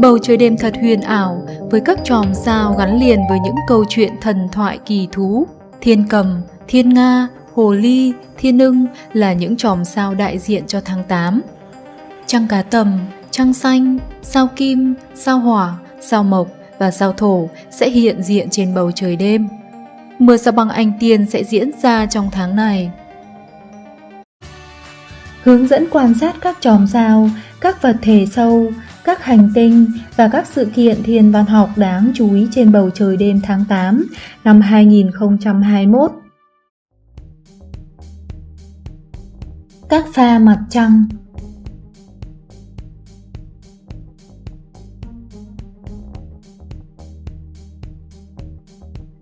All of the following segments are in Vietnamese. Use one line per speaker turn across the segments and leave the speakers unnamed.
Bầu trời đêm thật huyền ảo với các chòm sao gắn liền với những câu chuyện thần thoại kỳ thú. Thiên Cầm, Thiên Nga, Hồ Ly, Thiên Ưng là những chòm sao đại diện cho tháng 8. Trăng Cá Tầm, Trăng Xanh, Sao Kim, Sao Hỏa, Sao Mộc và Sao Thổ sẽ hiện diện trên bầu trời đêm. Mưa sao băng anh tiên sẽ diễn ra trong tháng này.
Hướng dẫn quan sát các chòm sao, các vật thể sâu, các hành tinh và các sự kiện thiên văn học đáng chú ý trên bầu trời đêm tháng 8 năm 2021. Các pha mặt trăng.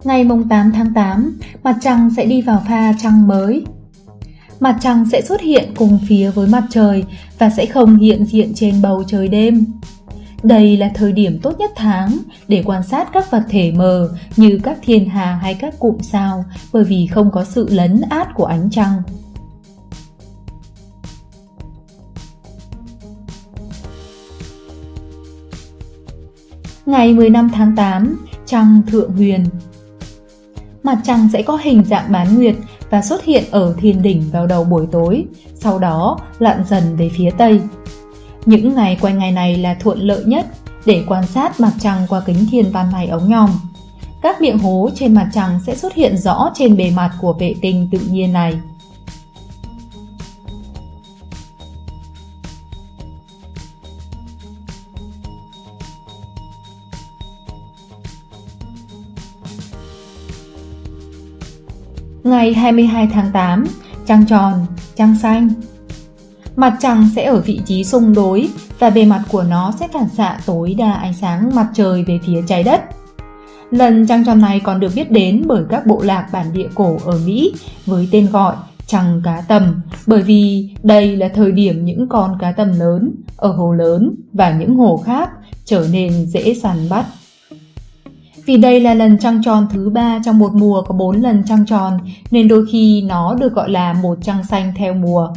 Ngày 8 tháng 8, mặt trăng sẽ đi vào pha trăng mới. Mặt trăng sẽ xuất hiện cùng phía với mặt trời và sẽ không hiện diện trên bầu trời đêm. Đây là thời điểm tốt nhất tháng để quan sát các vật thể mờ như các thiên hà hay các cụm sao bởi vì không có sự lấn át của ánh trăng. Ngày 15 tháng 8, trăng thượng huyền. Mặt trăng sẽ có hình dạng bán nguyệt và xuất hiện ở thiên đỉnh vào đầu buổi tối, sau đó lặn dần về phía tây. Những ngày quanh ngày này là thuận lợi nhất để quan sát mặt trăng qua kính thiên văn hay ống nhòm. Các miệng hố trên mặt trăng sẽ xuất hiện rõ trên bề mặt của vệ tinh tự nhiên này. Ngày 22 tháng 8, trăng tròn, trăng xanh. Mặt trăng sẽ ở vị trí xung đối và bề mặt của nó sẽ phản xạ tối đa ánh sáng mặt trời về phía trái đất. Lần trăng tròn này còn được biết đến bởi các bộ lạc bản địa cổ ở Mỹ với tên gọi trăng cá tầm, bởi vì đây là thời điểm những con cá tầm lớn ở hồ lớn và những hồ khác trở nên dễ săn bắt. Vì đây là lần trăng tròn thứ 3 trong một mùa có 4 lần trăng tròn nên đôi khi nó được gọi là một trăng xanh theo mùa.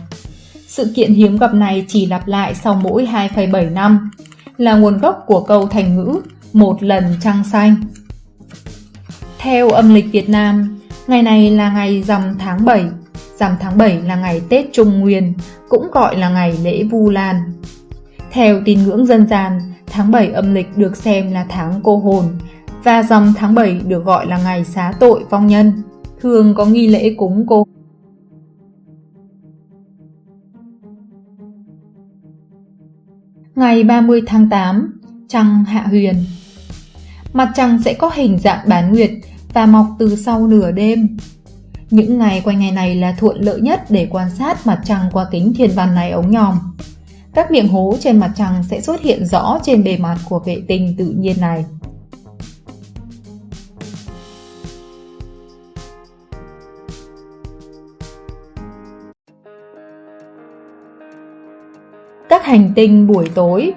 Sự kiện hiếm gặp này chỉ lặp lại sau mỗi 2,7 năm, là nguồn gốc của câu thành ngữ một lần trăng xanh. Theo âm lịch Việt Nam, ngày này là ngày rằm tháng 7. Rằm tháng 7 là ngày Tết Trung Nguyên, cũng gọi là ngày lễ Vu Lan. Theo tín ngưỡng dân gian, tháng 7 âm lịch được xem là tháng cô hồn, và rằm tháng 7 được gọi là ngày xá tội vong nhân, thường có nghi lễ cúng cô. Ngày 30 tháng 8, trăng hạ huyền. Mặt trăng sẽ có hình dạng bán nguyệt và mọc từ sau nửa đêm. Những ngày quanh ngày này là thuận lợi nhất để quan sát mặt trăng qua kính thiên văn hay ống nhòm. Các miệng hố trên mặt trăng sẽ xuất hiện rõ trên bề mặt của vệ tinh tự nhiên này. Các hành tinh buổi tối.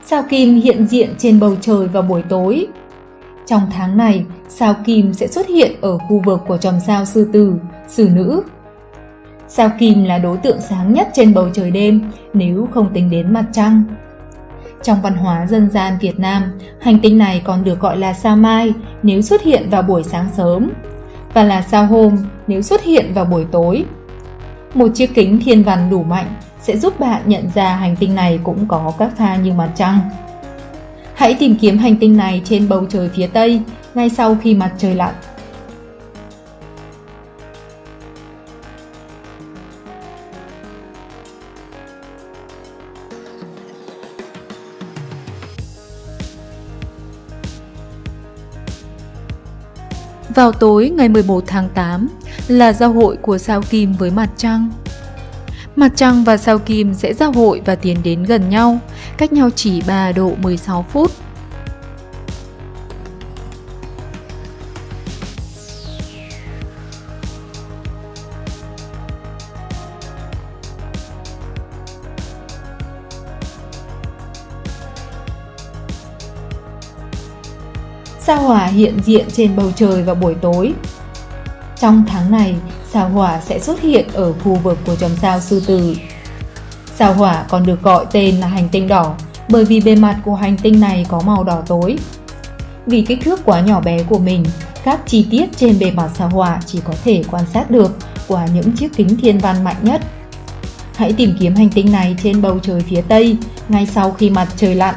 Sao Kim hiện diện trên bầu trời vào buổi tối. Trong tháng này, sao Kim sẽ xuất hiện ở khu vực của chòm sao Sư Tử, Xử Nữ. Sao Kim là đối tượng sáng nhất trên bầu trời đêm nếu không tính đến mặt trăng. Trong văn hóa dân gian Việt Nam, hành tinh này còn được gọi là sao Mai nếu xuất hiện vào buổi sáng sớm và là sao Hôm nếu xuất hiện vào buổi tối. Một chiếc kính thiên văn đủ mạnh sẽ giúp bạn nhận ra hành tinh này cũng có các pha như mặt trăng. Hãy tìm kiếm hành tinh này trên bầu trời phía Tây ngay sau khi mặt trời lặn.
Vào tối ngày 11 tháng 8 là giao hội của sao Kim với mặt trăng. Mặt trăng và sao Kim sẽ giao hội và tiến đến gần nhau, cách nhau chỉ 3 độ 16 phút.
Sao Hỏa hiện diện trên bầu trời vào buổi tối. Trong tháng này, sao Hỏa sẽ xuất hiện ở khu vực của chòm sao Sư Tử. Sao Hỏa còn được gọi tên là hành tinh đỏ bởi vì bề mặt của hành tinh này có màu đỏ tối. Vì kích thước quá nhỏ bé của mình, các chi tiết trên bề mặt sao Hỏa chỉ có thể quan sát được qua những chiếc kính thiên văn mạnh nhất. Hãy tìm kiếm hành tinh này trên bầu trời phía Tây ngay sau khi mặt trời lặn.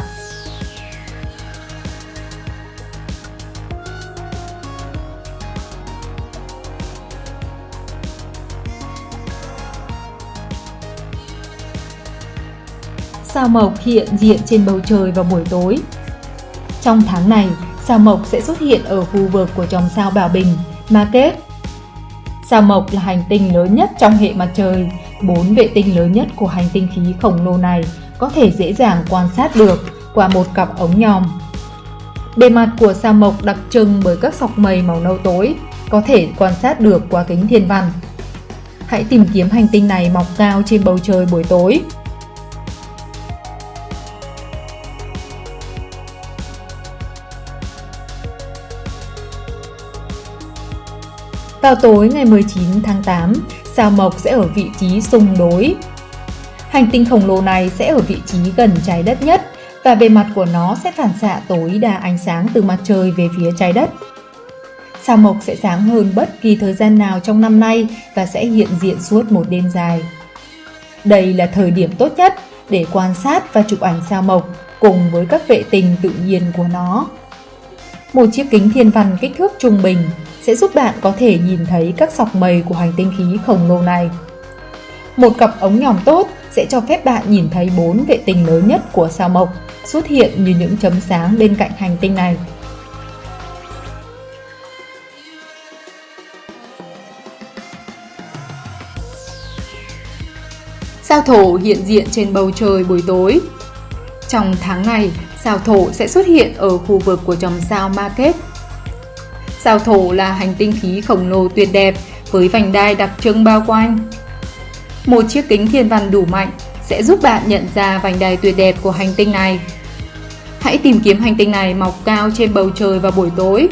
Sao Mộc hiện diện trên bầu trời vào buổi tối. Trong tháng này, sao Mộc sẽ xuất hiện ở khu vực của chòm sao Bảo Bình, Ma Kết. Sao Mộc là hành tinh lớn nhất trong hệ mặt trời. 4 vệ tinh lớn nhất của hành tinh khí khổng lồ này có thể dễ dàng quan sát được qua một cặp ống nhòm. Bề mặt của sao Mộc đặc trưng bởi các sọc mây màu nâu tối, có thể quan sát được qua kính thiên văn. Hãy tìm kiếm hành tinh này mọc cao trên bầu trời buổi tối. Vào tối ngày 19 tháng 8, sao Mộc sẽ ở vị trí xung đối. Hành tinh khổng lồ này sẽ ở vị trí gần trái đất nhất và bề mặt của nó sẽ phản xạ tối đa ánh sáng từ mặt trời về phía trái đất. Sao Mộc sẽ sáng hơn bất kỳ thời gian nào trong năm nay và sẽ hiện diện suốt một đêm dài. Đây là thời điểm tốt nhất để quan sát và chụp ảnh sao Mộc cùng với các vệ tinh tự nhiên của nó. Một chiếc kính thiên văn kích thước trung bình sẽ giúp bạn có thể nhìn thấy các sọc mây của hành tinh khí khổng lồ này. Một cặp ống nhòm tốt sẽ cho phép bạn nhìn thấy 4 vệ tinh lớn nhất của sao Mộc xuất hiện như những chấm sáng bên cạnh hành tinh này. Sao Thổ hiện diện trên bầu trời buổi tối. Trong tháng này, sao Thổ sẽ xuất hiện ở khu vực của chòm sao Ma Kết. Sao Thổ là hành tinh khí khổng lồ tuyệt đẹp với vành đai đặc trưng bao quanh. Một chiếc kính thiên văn đủ mạnh sẽ giúp bạn nhận ra vành đai tuyệt đẹp của hành tinh này. Hãy tìm kiếm hành tinh này mọc cao trên bầu trời vào buổi tối.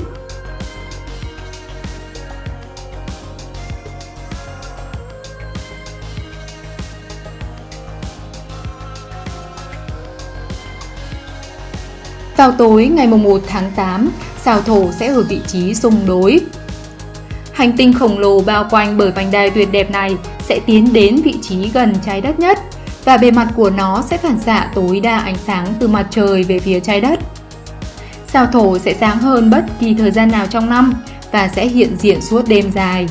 Vào tối ngày 1 tháng 8, sao Thổ sẽ ở vị trí xung đối. Hành tinh khổng lồ bao quanh bởi vành đai tuyệt đẹp này sẽ tiến đến vị trí gần trái đất nhất và bề mặt của nó sẽ phản xạ tối đa ánh sáng từ mặt trời về phía trái đất. Sao Thổ sẽ sáng hơn bất kỳ thời gian nào trong năm và sẽ hiện diện suốt đêm dài.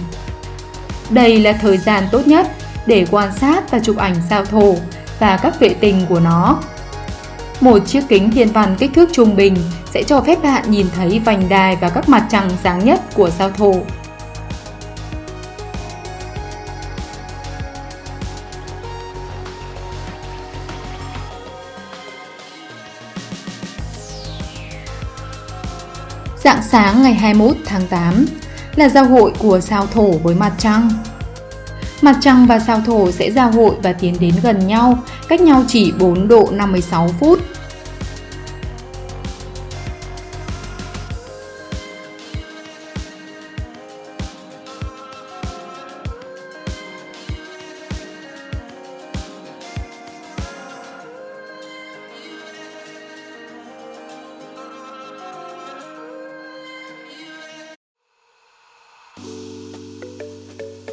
Đây là thời gian tốt nhất để quan sát và chụp ảnh sao Thổ và các vệ tinh của nó. Một chiếc kính thiên văn kích thước trung bình sẽ cho phép bạn nhìn thấy vành đai và các mặt trăng sáng nhất của sao Thổ. Rạng sáng ngày 21 tháng 8 là giao hội của sao Thổ với mặt trăng. Mặt trăng và sao Thổ sẽ giao hội và tiến đến gần nhau, cách nhau chỉ 4 độ 56 phút.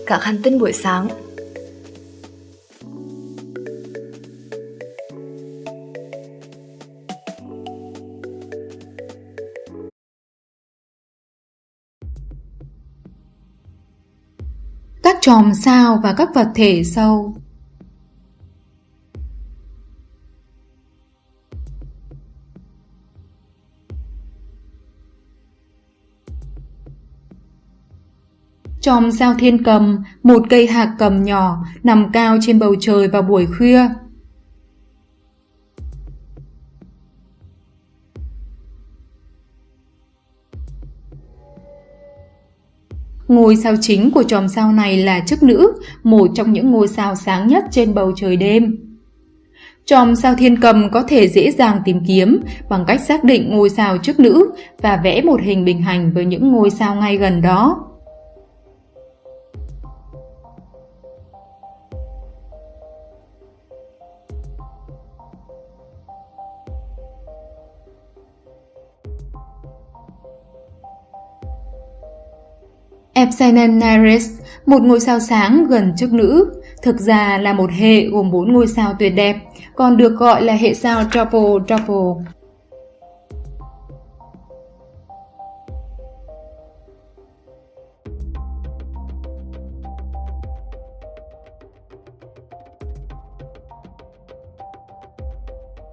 Các hành tinh buổi sáng.
Các chòm sao và các vật thể sâu. Chòm sao Thiên Cầm, một cây hạc cầm nhỏ nằm cao trên bầu trời vào buổi khuya. Ngôi sao chính của chòm sao này là Chức Nữ, một trong những ngôi sao sáng nhất trên bầu trời đêm. Chòm sao Thiên Cầm có thể dễ dàng tìm kiếm bằng cách xác định ngôi sao Chức Nữ và vẽ một hình bình hành với những ngôi sao ngay gần đó. Epsilon Nereis, một ngôi sao sáng gần chức nữ, thực ra là một hệ gồm 4 ngôi sao tuyệt đẹp, còn được gọi là hệ sao Triple.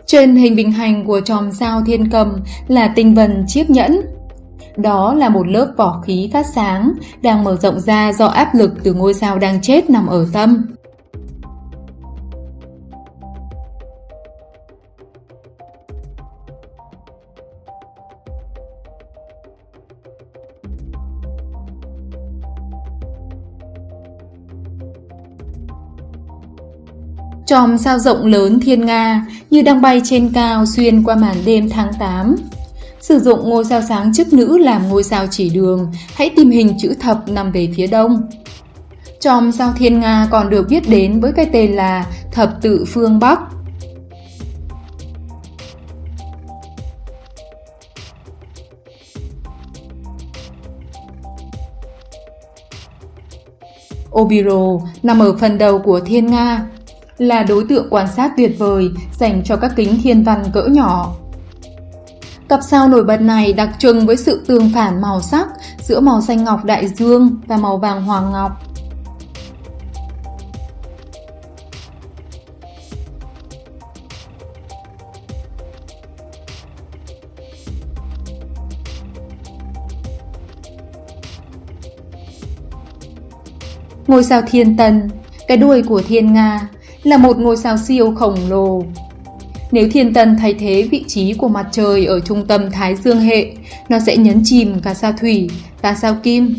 Trên hình bình hành của chòm sao Thiên Cầm là tinh vân chiếc nhẫn. Đó là một lớp vỏ khí phát sáng đang mở rộng ra do áp lực từ ngôi sao đang chết nằm ở tâm. Chòm sao rộng lớn Thiên Nga như đang bay trên cao xuyên qua màn đêm tháng 8. Sử dụng ngôi sao sáng chức nữ làm ngôi sao chỉ đường, hãy tìm hình chữ thập nằm về phía đông. Chòm sao Thiên Nga còn được biết đến với cái tên là thập tự phương Bắc. Obiro nằm ở phần đầu của Thiên Nga, là đối tượng quan sát tuyệt vời dành cho các kính thiên văn cỡ nhỏ. Cặp sao nổi bật này đặc trưng với sự tương phản màu sắc giữa màu xanh ngọc đại dương và màu vàng hoàng ngọc. Ngôi sao Thiên Tân, cái đuôi của Thiên Nga, là một ngôi sao siêu khổng lồ. Nếu Thiên Tân thay thế vị trí của mặt trời ở trung tâm Thái Dương hệ, nó sẽ nhấn chìm cả sao Thủy và sao Kim.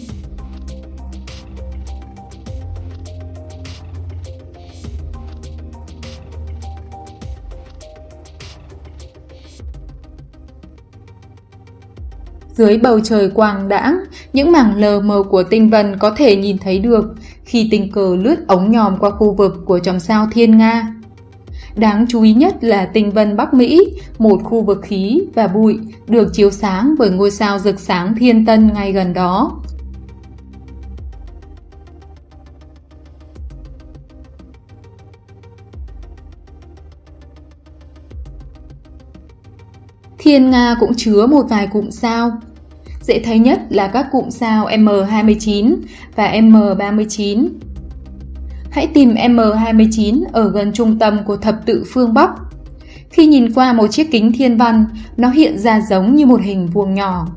Dưới bầu trời quang đãng, những mảng lờ mờ của tinh vân có thể nhìn thấy được khi tình cờ lướt ống nhòm qua khu vực của chòm sao Thiên Nga. Đáng chú ý nhất là tinh vân Bắc Mỹ, một khu vực khí và bụi được chiếu sáng bởi ngôi sao rực sáng Thiên Tân ngay gần đó. Thiên Nga cũng chứa một vài cụm sao. Dễ thấy nhất là các cụm sao M29 và M39. Hãy tìm M29 ở gần trung tâm của thập tự phương Bắc. Khi nhìn qua một chiếc kính thiên văn, nó hiện ra giống như một hình vuông nhỏ.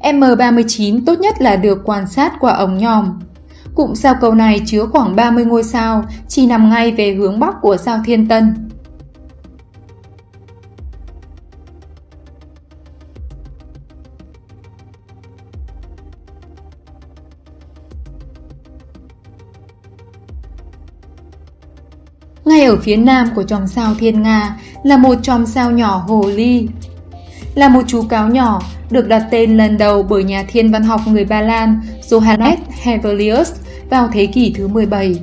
M39 tốt nhất là được quan sát qua ống nhòm. Cụm sao cầu này chứa khoảng 30 ngôi sao, chỉ nằm ngay về hướng Bắc của sao Thiên Tân. Ngay ở phía nam của chòm sao Thiên Nga là một chòm sao nhỏ hồ ly. Là một chú cáo nhỏ được đặt tên lần đầu bởi nhà thiên văn học người Ba Lan Johannes Hevelius vào thế kỷ thứ 17.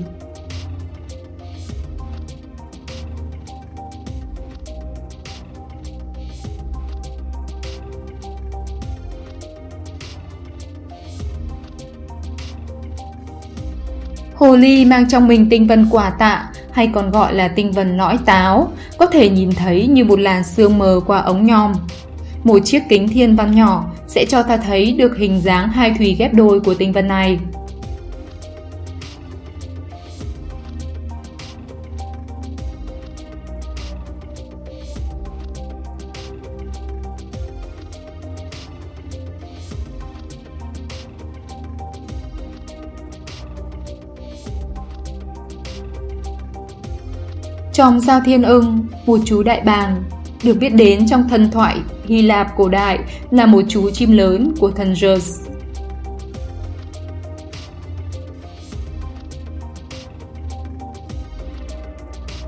Hồ ly mang trong mình tinh vân quả tạ, hay còn gọi là tinh vân lõi táo, có thể nhìn thấy như một làn sương mờ qua ống nhòm. Một chiếc kính thiên văn nhỏ sẽ cho ta thấy được hình dáng hai thùy ghép đôi của tinh vân này. Chòm sao Thiên Ưng, một chú đại bàng, được biết đến trong thần thoại Hy Lạp cổ đại là một chú chim lớn của thần Zeus.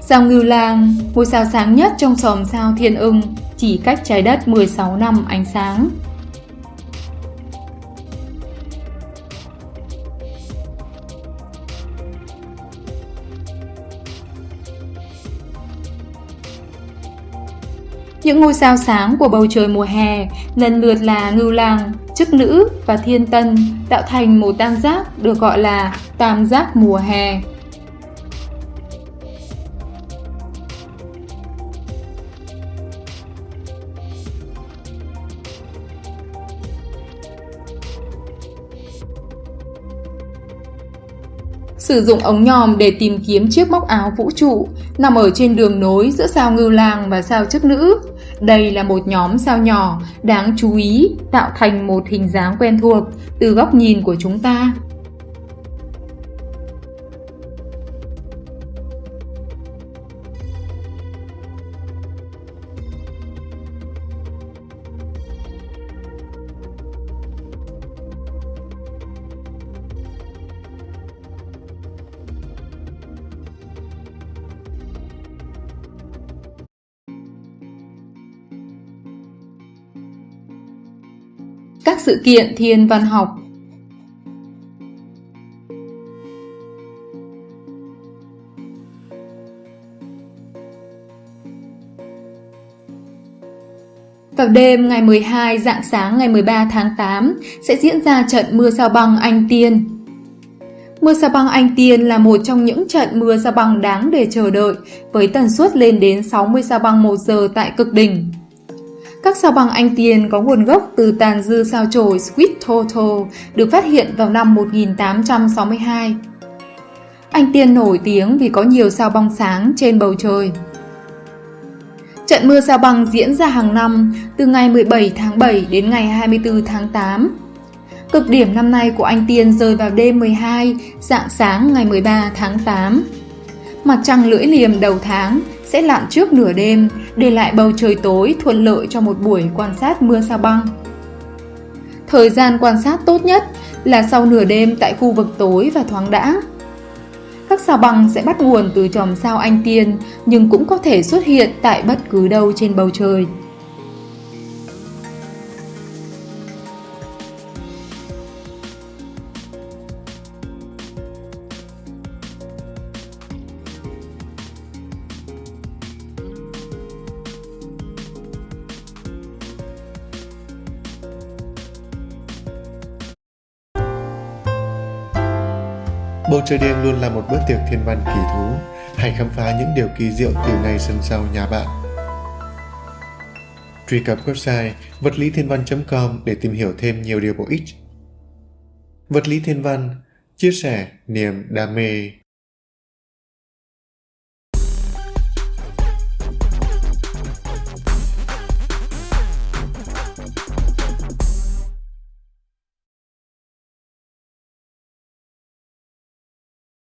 Sao Ngưu Lang, ngôi sao sáng nhất trong chòm sao Thiên Ưng, chỉ cách trái đất 16 năm ánh sáng.
Những ngôi sao sáng của bầu trời mùa hè lần lượt là Ngưu Lang, Chức Nữ và Thiên Tân, tạo thành một tam giác được gọi là tam giác mùa hè. Sử dụng ống nhòm để tìm kiếm chiếc móc áo vũ trụ nằm ở trên đường nối giữa sao Ngưu Lang và sao Chức Nữ. Đây là một nhóm sao nhỏ đáng chú ý, tạo thành một hình dáng quen thuộc từ góc nhìn của chúng ta. Các sự kiện thiên văn học. Vào đêm ngày 12 rạng sáng ngày 13 tháng 8 sẽ diễn ra trận mưa sao băng Anh Tiên. Mưa sao băng Anh Tiên là một trong những trận mưa sao băng đáng để chờ đợi với tần suất lên đến 60 sao băng một giờ tại cực đỉnh. Các sao băng Anh Tiên có nguồn gốc từ tàn dư sao chổi Sweet Toto được phát hiện vào năm 1862. Anh Tiên nổi tiếng vì có nhiều sao băng sáng trên bầu trời. Trận mưa sao băng diễn ra hàng năm từ ngày 17 tháng 7 đến ngày 24 tháng 8. Cực điểm năm nay của Anh Tiên rơi vào đêm 12, rạng sáng ngày 13 tháng 8. Mặt trăng lưỡi liềm đầu tháng sẽ lặn trước nửa đêm, để lại bầu trời tối thuận lợi cho một buổi quan sát mưa sao băng. Thời gian quan sát tốt nhất là sau nửa đêm tại khu vực tối và thoáng đãng. Các sao băng sẽ bắt nguồn từ chòm sao Anh Tiên, nhưng cũng có thể xuất hiện tại bất cứ đâu trên bầu trời.
Bầu trời đêm luôn là một bữa tiệc thiên văn kỳ thú. Hãy khám phá những điều kỳ diệu từ ngay sân sau nhà bạn. Truy cập website vătlĩthiênvan.com để tìm hiểu thêm nhiều điều bổ ích. Vật lý thiên văn, chia sẻ niềm đam mê.